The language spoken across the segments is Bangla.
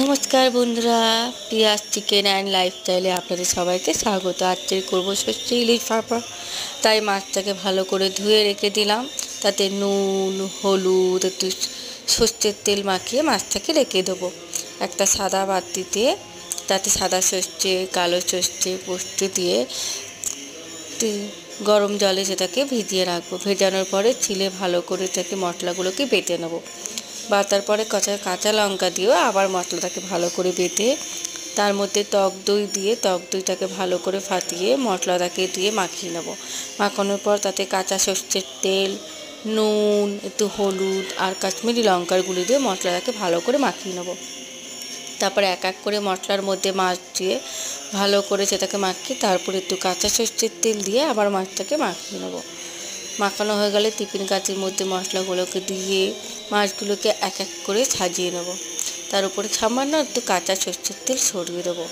নমস্কার বন্ধুরা, পিয়াস চিকেন অ্যান্ড লাইফস্টাইলে আপনাদের সবাইকে স্বাগত। আজকে করবো সর্ষে ইলিশ ভাপা। তাই মাছটাকে ভালো করে ধুয়ে রেখে দিলাম, তাতে নুন হলুদ একটু সর্ষের তেল মাখিয়ে মাছটাকে রেখে দেবো একটা সাদা বাটিতে। তাতে সাদা সর্ষে কালো সর্ষে পোস্ত দিয়ে গরম জলে সেটাকে ভিজিয়ে রাখবো। ভেজানোর পরে ছিলে ভালো করে এটাকে মশলাগুলোকে বেটে নেবো। বাটার পরে কাঁচা লঙ্কা দিয়েও আবার মশলাটাকে ভালো করে বেটে তার মধ্যে টক দই দিয়ে টক দইটাকে ভালো করে ফাটিয়ে মশলাটাকে দিয়ে মাখিয়ে নেব। মাখানোর পর তাতে কাঁচা সর্ষের তেল, নুন, একটু হলুদ আর কাশ্মীরি লঙ্কার গুঁড়ো দিয়ে মশলাটাকে ভালো করে মাখিয়ে নেব। তারপরে এক এক করে মশলার মধ্যে মাছ দিয়ে ভালো করে সেটাকে মাখিয়ে তারপরে একটু কাঁচা সর্ষের তেল দিয়ে আবার মাছটাকে মাখিয়ে নেব। মাখানো হয়ে গেলে টিফিন কাঁচের মধ্যে মশলাগুলোকে দিয়ে মাছগুলোকে এক এক করে সাজিয়ে নেব। তার উপরে সামান্য একটু কাঁচা সর্ষের তেল ছড়িয়ে দেবো।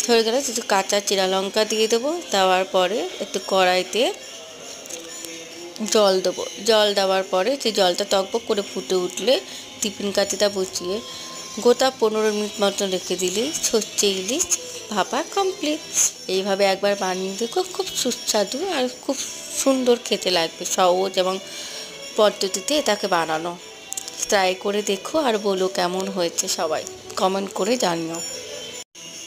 হয়ে গেলে একটু কাঁচা চিরা লঙ্কা দিয়ে দেবো। দেওয়ার পরে একটু কড়াইতে জল দেবো। জল দেওয়ার পরে যে জলটা টকবক করে ফুটে উঠলে টিফিন কাঠিটা বসিয়ে গোটা 15 মিনিট মতন রেখে দিলেই সর্ষে ইলিশ ভাপা কমপ্লিট। এইভাবে একবার বানিয়ে দেখো, খুব সুস্বাদু আর খুব সুন্দর খেতে লাগবে। সহজ এবং পদ্ধতিতে এটাকে বানানো। ট্রাই করে দেখো আর বলো কেমন হয়েছে, সবাই কমেন্ট করে জানিও।